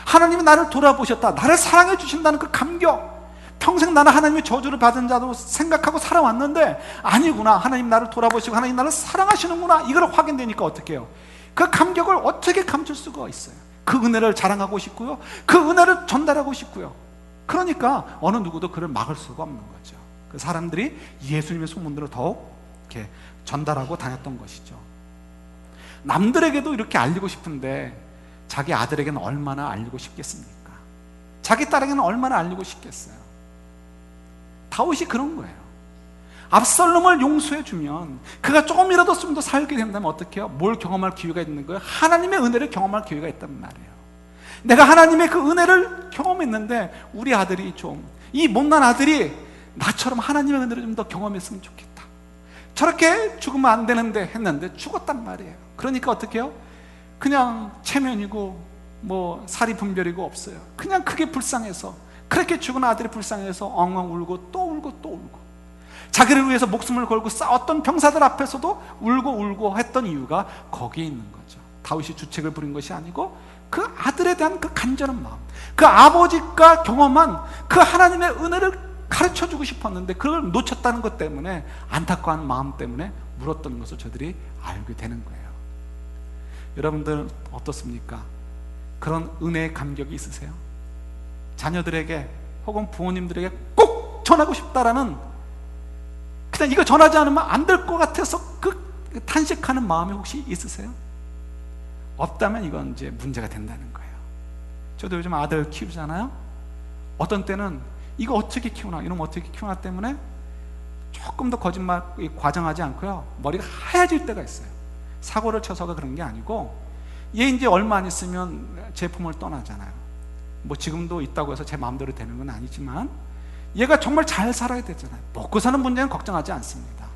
하나님이 나를 돌아보셨다, 나를 사랑해 주신다는 그 감격. 평생 나는 하나님의 저주를 받은 자도 생각하고 살아왔는데 아니구나, 하나님 나를 돌아보시고 하나님 나를 사랑하시는구나, 이걸 확인되니까 어떻게 해요? 그 감격을 어떻게 감출 수가 있어요? 그 은혜를 자랑하고 싶고요, 그 은혜를 전달하고 싶고요. 그러니까 어느 누구도 그를 막을 수가 없는 거죠. 그 사람들이 예수님의 소문들을 더욱 이렇게 전달하고 다녔던 것이죠. 남들에게도 이렇게 알리고 싶은데 자기 아들에게는 얼마나 알리고 싶겠습니까? 자기 딸에게는 얼마나 알리고 싶겠어요? 다윗이 그런 거예요. 압살롬을 용서해주면, 그가 조금이라도 좀 더 살게 된다면 어떻게 해요? 뭘 경험할 기회가 있는 거예요? 하나님의 은혜를 경험할 기회가 있단 말이에요. 내가 하나님의 그 은혜를 경험했는데 우리 아들이 이 못난 아들이 나처럼 하나님의 은혜를 좀 더 경험했으면 좋겠다, 저렇게 죽으면 안 되는데 했는데 죽었단 말이에요. 그러니까 어떻게 해요? 그냥 체면이고 살이 분별이고 없어요. 그냥 그게 불쌍해서, 그렇게 죽은 아들이 불쌍해서 엉엉 울고 또 울고 자기를 위해서 목숨을 걸고 싸웠던 병사들 앞에서도 울고 했던 이유가 거기에 있는 거죠. 다윗이 주책을 부린 것이 아니고 그 아들에 대한 그 간절한 마음, 그 아버지가 경험한 그 하나님의 은혜를 가르쳐주고 싶었는데 그걸 놓쳤다는 것 때문에, 안타까운 마음 때문에 울었던 것을 저들이 알게 되는 거예요. 여러분들 어떻습니까? 그런 은혜의 감격이 있으세요? 자녀들에게 혹은 부모님들에게 꼭 전하고 싶다라는, 그냥 이거 전하지 않으면 안 될 것 같아서 그 탄식하는 마음이 혹시 있으세요? 없다면 이건 이제 문제가 된다는 거예요. 저도 요즘 아들 키우잖아요. 어떤 때는 이거 어떻게 키우나, 이놈 어떻게 키우나 때문에 조금 더 거짓말 과장하지 않고요, 머리가 하얘질 때가 있어요. 사고를 쳐서가 그런 게 아니고, 얘 이제 얼마 안 있으면 제 품을 떠나잖아요. 지금도 있다고 해서 제 마음대로 되는 건 아니지만 얘가 정말 잘 살아야 되잖아요. 먹고 사는 문제는 걱정하지 않습니다.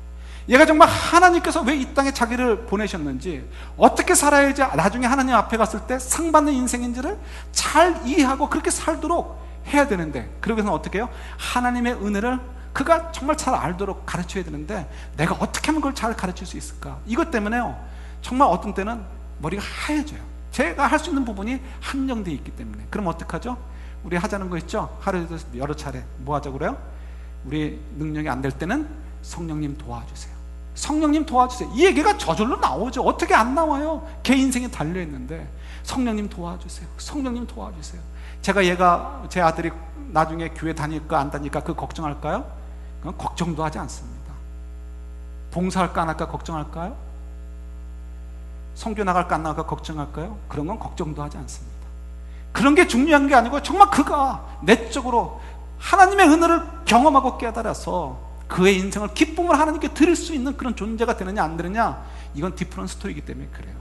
얘가 정말 하나님께서 왜 이 땅에 자기를 보내셨는지, 어떻게 살아야지 나중에 하나님 앞에 갔을 때 상 받는 인생인지를 잘 이해하고 그렇게 살도록 해야 되는데, 그러기 위해서는 어떻게 해요? 하나님의 은혜를 그가 정말 잘 알도록 가르쳐야 되는데, 내가 어떻게 하면 그걸 잘 가르칠 수 있을까? 이것 때문에요, 정말 어떤 때는 머리가 하얘져요. 제가 할 수 있는 부분이 한정되어 있기 때문에. 그럼 어떡하죠? 우리 하자는 거 있죠? 하루에도 여러 차례 뭐 하자고 그래요? 우리 능력이 안 될 때는 성령님 도와주세요, 성령님 도와주세요. 이 얘기가 저절로 나오죠. 어떻게 안 나와요? 걔 인생에 달려있는데 성령님 도와주세요, 성령님 도와주세요. 제 아들이 나중에 교회 다닐까 안 다닐까 그 걱정할까요? 그건 걱정도 하지 않습니다. 봉사할까 안 할까 걱정할까요? 성교 나갈까 안 나갈까 걱정할까요? 그런 건 걱정도 하지 않습니다. 그런 게 중요한 게 아니고, 정말 그가 내적으로 하나님의 은혜를 경험하고 깨달아서 그의 인생을 기쁨을 하나님께 드릴 수 있는 그런 존재가 되느냐 안 되느냐, 이건 디프런 스토리이기 때문에 그래요.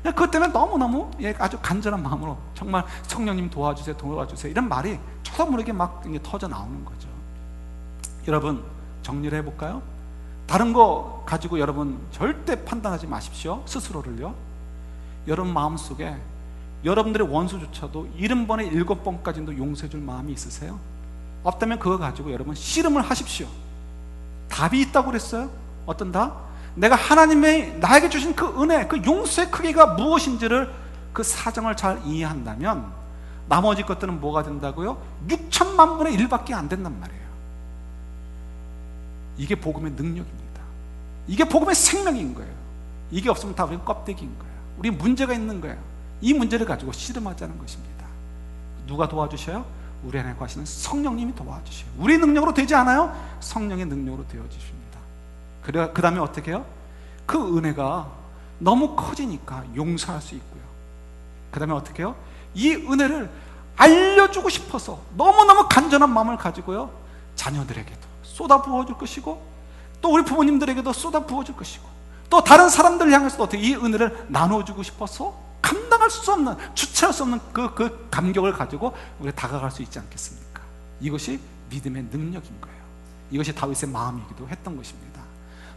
그것 때문에 너무너무 아주 간절한 마음으로 정말 성령님 도와주세요 이런 말이 저도 모르게 막 터져 나오는 거죠. 여러분, 정리를 해볼까요? 다른 거 가지고 여러분 절대 판단하지 마십시오. 스스로를요. 여러분 마음속에 여러분들의 원수조차도 70번에 7번까지도 용서해 줄 마음이 있으세요? 없다면 그거 가지고 여러분 씨름을 하십시오. 답이 있다고 그랬어요. 어떤 답? 내가 하나님의 나에게 주신 그 은혜, 그 용서의 크기가 무엇인지를, 그 사정을 잘 이해한다면 나머지 것들은 뭐가 된다고요? 6천만 분의 1밖에 안 된단 말이에요. 이게 복음의 능력입니다. 이게 복음의 생명인 거예요. 이게 없으면 다 우리는 껍데기인 거예요. 우리 문제가 있는 거예요. 이 문제를 가지고 씨름하자는 것입니다. 누가 도와주셔요? 우리 안에 거하시는 성령님이 도와주셔요. 우리 능력으로 되지 않아요. 성령의 능력으로 되어주십니다. 그 다음에 어떻게 해요? 그 은혜가 너무 커지니까 용서할 수 있고요. 그 다음에 어떻게 해요? 이 은혜를 알려주고 싶어서 너무너무 간절한 마음을 가지고요, 자녀들에게도 쏟아 부어줄 것이고, 또 우리 부모님들에게도 쏟아 부어줄 것이고, 또 다른 사람들을 향해서도 어떻게 이 은혜를 나눠주고 싶어서 감당할 수 없는, 주체할 수 없는 그 감격을 가지고 우리가 다가갈 수 있지 않겠습니까? 이것이 믿음의 능력인 거예요. 이것이 다윗의 마음이기도 했던 것입니다.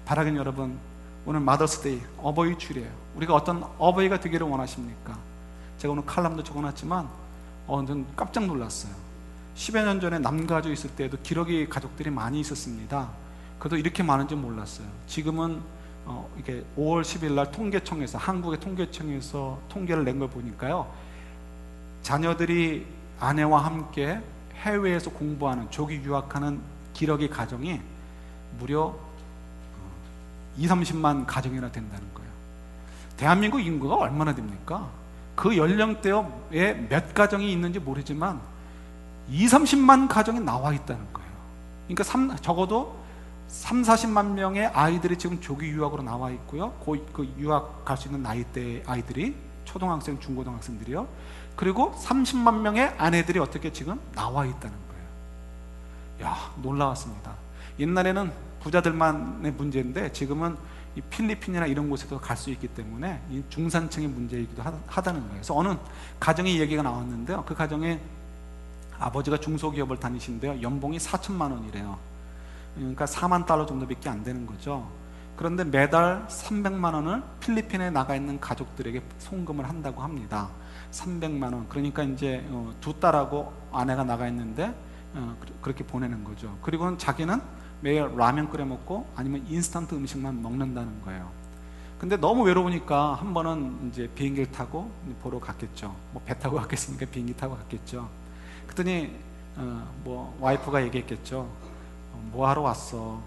바라긴 여러분, 오늘 마더스데이, 어버이 주일이에요. 우리가 어떤 어버이가 되기를 원하십니까? 제가 오늘 칼럼도 적어놨지만 저는 깜짝 놀랐어요. 10여 년 전에 남가주 있을 때에도 기러기 가족들이 많이 있었습니다. 그래도 이렇게 많은지 몰랐어요. 지금은 이게 5월 10일 날 통계청에서, 한국의 통계청에서 통계를 낸 걸 보니까요, 자녀들이 아내와 함께 해외에서 공부하는, 조기 유학하는 기러기 가정이 무려 20-30만 가정이나 된다는 거예요. 대한민국 인구가 얼마나 됩니까? 그 연령대에 몇 가정이 있는지 모르지만 20-30만 가정이 나와 있다는 거예요. 그러니까 적어도 30-40만 명의 아이들이 지금 조기 유학으로 나와 있고요. 그 유학 갈 수 있는 나이대의 아이들이, 초등학생, 중고등학생들이요. 그리고 30만 명의 아내들이 어떻게 지금 나와 있다는 거예요. 야, 놀라웠습니다. 옛날에는 부자들만의 문제인데 지금은 이 필리핀이나 이런 곳에도 갈 수 있기 때문에 이 중산층의 문제이기도 하다는 거예요. 그래서 어느 가정의 얘기가 나왔는데요, 그 가정에 아버지가 중소기업을 다니시는데요, 연봉이 4천만 원이래요. 그러니까 4만 달러 정도밖에 안 되는 거죠. 그런데 매달 300만 원을 필리핀에 나가 있는 가족들에게 송금을 한다고 합니다. 300만 원. 그러니까 이제 두 딸하고 아내가 나가 있는데 그렇게 보내는 거죠. 그리고는 자기는 매일 라면 끓여 먹고 아니면 인스턴트 음식만 먹는다는 거예요. 근데 너무 외로우니까 한 번은 이제 비행기를 타고 보러 갔겠죠. 뭐 배 타고 갔겠습니까? 비행기 타고 갔겠죠. 그랬더니 뭐 와이프가 얘기했겠죠. 뭐 하러 왔어?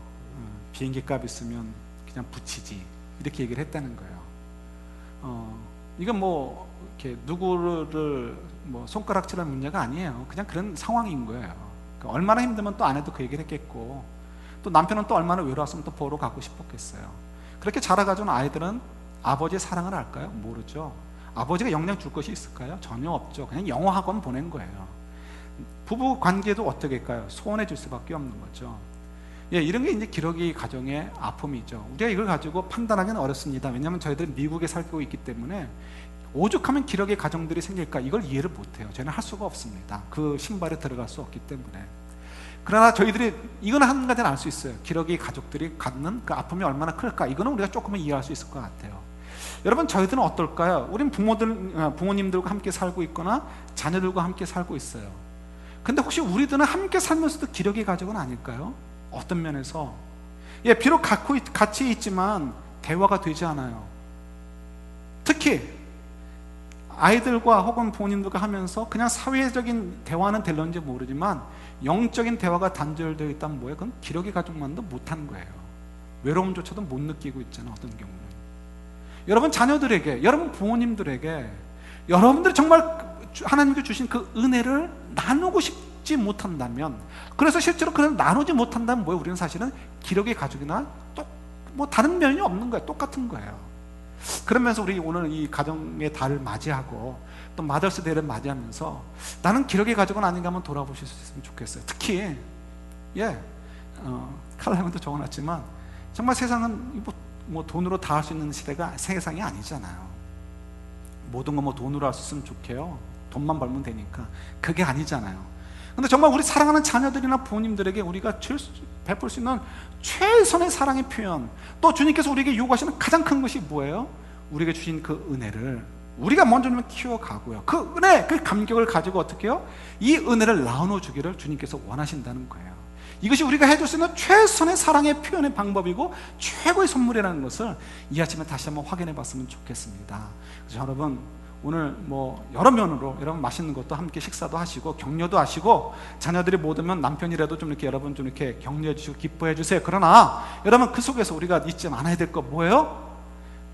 비행기 값 있으면 그냥 붙이지. 이렇게 얘기를 했다는 거예요. 이건 뭐 이렇게 누구를 뭐 손가락질할 문제가 아니에요. 그냥 그런 상황인 거예요. 그러니까 얼마나 힘들면 또 아내도 그 얘기를 했겠고, 또 남편은 또 얼마나 외로웠으면 또 보러 가고 싶었겠어요. 그렇게 자라가지고는 아이들은 아버지의 사랑을 알까요? 모르죠. 아버지가 영향 줄 것이 있을까요? 전혀 없죠. 그냥 영어 학원 보낸 거예요. 부부 관계도 어떻게 할까요? 소원해 줄 수밖에 없는 거죠. 예, 이런 게 이제 기러기 가정의 아픔이죠. 우리가 이걸 가지고 판단하기는 어렵습니다. 왜냐하면 저희들은 미국에 살고 있기 때문에 오죽하면 기러기 가정들이 생길까, 이걸 이해를 못해요. 저희는 할 수가 없습니다. 그 신발에 들어갈 수 없기 때문에. 그러나 저희들이 이거는 한 가지는 알 수 있어요. 기러기 가족들이 갖는 그 아픔이 얼마나 클까, 이거는 우리가 조금은 이해할 수 있을 것 같아요. 여러분, 저희들은 어떨까요? 우린 부모님들과 함께 살고 있거나 자녀들과 함께 살고 있어요. 근데 혹시 우리들은 함께 살면서도 기러기 가족은 아닐까요? 어떤 면에서, 예, 비록 같이 있지만 대화가 되지 않아요. 특히 아이들과 혹은 부모님들과 하면서 그냥 사회적인 대화는 될런지 모르지만 영적인 대화가 단절되어 있다면 뭐예요? 그건 기러기 가족만도 못한 거예요. 외로움조차도 못 느끼고 있잖아요, 어떤 경우는. 여러분 자녀들에게, 여러분 부모님들에게 여러분들이 정말 하나님께 주신 그 은혜를 나누고 싶지 못한다면, 그래서 실제로 그걸 나누지 못한다면 뭐예요? 우리는 사실은 기러기 가족이나 뭐 다른 면이 없는 거예요. 똑같은 거예요. 그러면서 우리 오늘 이 가정의 달을 맞이하고 또 마더스데이를 맞이하면서 나는 기러기 가족은 아닌가 한번 돌아보실 수 있으면 좋겠어요. 특히 칼럼에도 적어놨지만 정말 세상은 뭐 돈으로 다 할 수 있는 시대가 세상이 아니잖아요. 모든 거 뭐 돈으로 할 수 있으면 좋게요. 돈만 벌면 되니까. 그게 아니잖아요. 근데 정말 우리 사랑하는 자녀들이나 부모님들에게 우리가 베풀 수 있는 최선의 사랑의 표현, 또 주님께서 우리에게 요구하시는 가장 큰 것이 뭐예요? 우리에게 주신 그 은혜를 우리가 먼저 좀 키워가고요, 그 은혜, 그 감격을 가지고 어떻게 해요? 이 은혜를 나눠주기를 주님께서 원하신다는 거예요. 이것이 우리가 해줄 수 있는 최선의 사랑의 표현의 방법이고 최고의 선물이라는 것을 이 아침에 다시 한번 확인해 봤으면 좋겠습니다. 그래서 여러분, 오늘 뭐 여러 면으로 여러분 맛있는 것도 함께 식사도 하시고 격려도 하시고, 자녀들이 못 오면 남편이라도 좀 이렇게 여러분 좀 이렇게 격려해 주시고 기뻐해 주세요. 그러나 여러분, 그 속에서 우리가 잊지 않아야 될 거 뭐예요?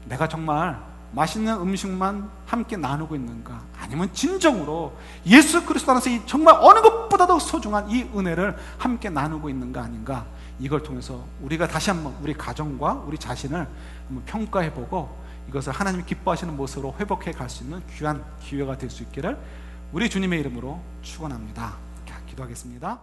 내가 정말 맛있는 음식만 함께 나누고 있는가, 아니면 진정으로 예수 그리스도 안에서 이 정말 어느 것보다도 소중한 이 은혜를 함께 나누고 있는가 아닌가, 이걸 통해서 우리가 다시 한번 우리 가정과 우리 자신을 한번 평가해보고 이것을 하나님이 기뻐하시는 모습으로 회복해 갈 수 있는 귀한 기회가 될 수 있기를 우리 주님의 이름으로 축원합니다. 기도하겠습니다.